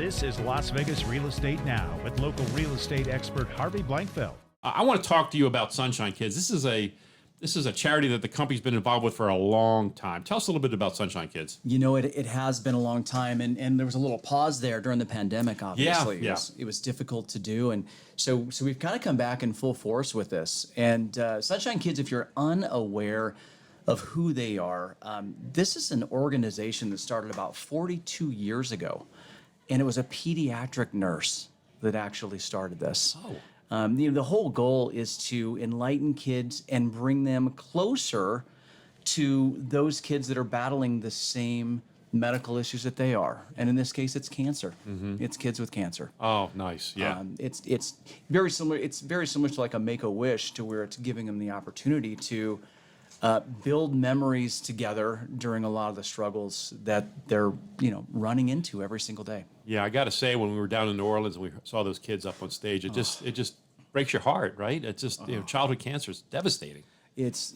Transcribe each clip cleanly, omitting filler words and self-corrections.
This is Las Vegas Real Estate Now with local real estate expert Harvey Blankfeld. I want to talk to you about Sunshine Kids. This is a charity that the company's been involved with for a long time. Tell us a little bit about Sunshine Kids. You know, it has been a long time, and there was a little pause there during the pandemic, obviously. Yeah. It was difficult to do, and so we've kind of come back in full force with this. And Sunshine Kids, if you're unaware of who they are, this is an organization that started about 42 years ago, and it was a pediatric nurse that actually started this. Oh. The whole goal is to enlighten kids and bring them closer to those kids that are battling the same medical issues that they are. And in this case, it's cancer. Mm-hmm. It's kids with cancer. Oh, nice. Yeah. It's very similar. It's very similar to like a Make-A-Wish, to where it's giving them the opportunity to build memories together during a lot of the struggles that they're running into every single day. Yeah, I got to say, when we were down in New Orleans and we saw those kids up on stage, it just breaks your heart, right? It's just childhood cancer is devastating. It's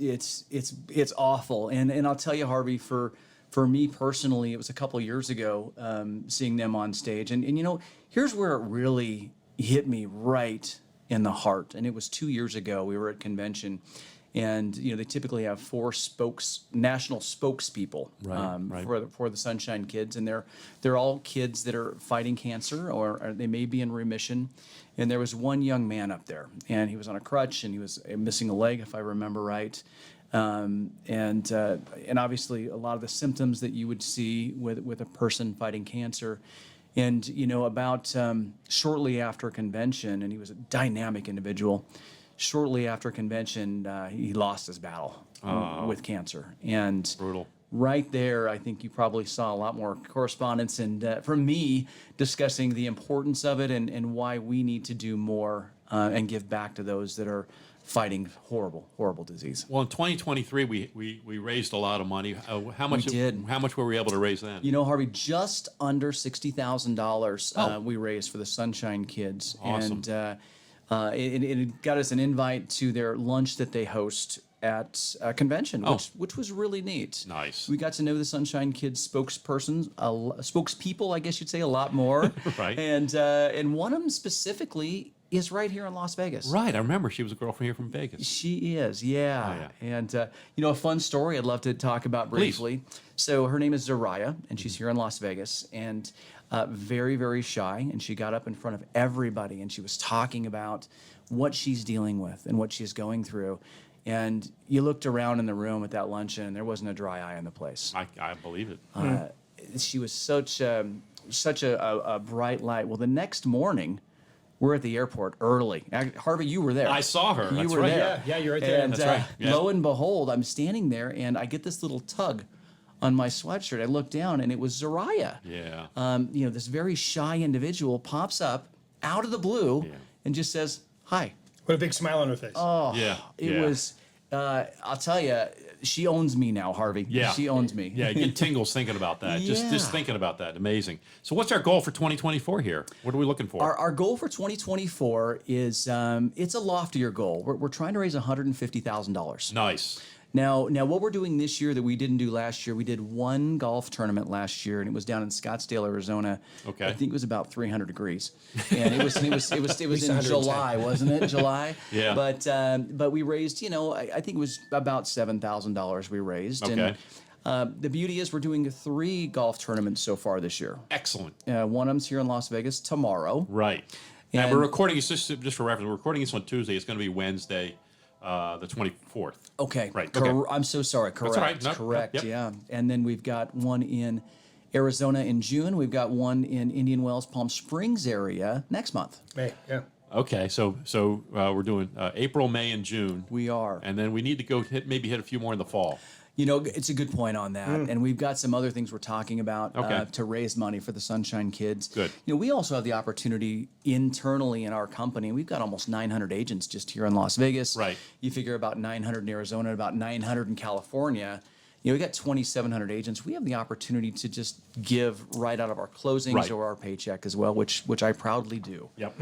awful, and I'll tell you, Harvey, for me personally, it was a couple of years ago, seeing them on stage, and here's where it really hit me right in the heart. And it was 2 years ago. We were at convention, and they typically have four national spokespeople for the Sunshine Kids, and they're all kids that are fighting cancer, or they may be in remission. And there was one young man up there, and he was on a crutch, and he was missing a leg, if I remember right. And obviously a lot of the symptoms that you would see with a person fighting cancer. And about shortly after convention, and he was a dynamic individual. Shortly after convention, he lost his battle with cancer. And Brutal. Right there, I think you probably saw a lot more correspondence and from me discussing the importance of it and why we need to do more and give back to those that are fighting horrible disease. Well, in 2023, we raised a lot of money. How much? We did. How much were we able to raise then? Harvey, just under $60,000 we raised for the Sunshine Kids. Awesome. And it got us an invite to their lunch that they host at a convention, which was really neat. Nice. We got to know the Sunshine Kids spokespeople, I guess you'd say, a lot more. Right. And one of them specifically is right here in Las Vegas. Right. I remember she was a girl from here from Vegas. She is, yeah. Oh, yeah. And, a fun story I'd love to talk about briefly. Please. So her name is Reierson, and she's here in Las Vegas, and very, very shy. And she got up in front of everybody, and she was talking about what she's dealing with and what she's going through. And you looked around in the room at that luncheon, and there wasn't a dry eye in the place. I believe it. She was such a bright light. Well, the next morning, we're at the airport early. Harvey, you were there. I saw her. You That's were right. there. Yeah, you're right there. And That's right. Yeah. lo and behold, I'm standing there, and I get this little tug on my sweatshirt. I look down, and it was Reierson. Yeah. This very shy individual pops up out of the blue and just says, "Hi." With a big smile on her face. Oh, Yeah. It was. I'll tell you, she owns me now, Harvey. Yeah. She owns me. Yeah, you get tingles thinking about that. Yeah. Just thinking about that. Amazing. So what's our goal for 2024 here? What are we looking for? Our goal for 2024 is it's a loftier goal. We're trying to raise $150,000. Nice. Now, what we're doing this year that we didn't do last year, we did one golf tournament last year, and it was down in Scottsdale, Arizona. Okay. I think it was about 300 degrees, and it was in 110. July, wasn't it? July. Yeah. But we raised, I think it was about $7,000 we raised. Okay. And the beauty is we're doing 3 golf tournaments so far this year. Excellent. One of them's here in Las Vegas tomorrow. Right. And And- we're recording this just for reference. We're recording this on Tuesday. It's going to be Wednesday, the 24th. Okay. Right. Okay. I'm so sorry. Correct. all right. No, Correct. yep. Yeah. And then we've got one in Arizona in June. We've got one in Indian Wells, Palm Springs area next month. May, yeah. Okay. So we're doing April, May, and June. We are. And then we need to go maybe hit a few more in the fall. It's a good point on that. And we've got some other things we're talking about Okay. to raise money for the Sunshine Kids. Good. We also have the opportunity internally in our company. We've got almost 900 agents just here in Las Vegas. Right. You figure about 900 in Arizona, about 900 in California. We got 2,700 agents. We have the opportunity to just give right out of our closings Right. or our paycheck as well, which I proudly do. Yep.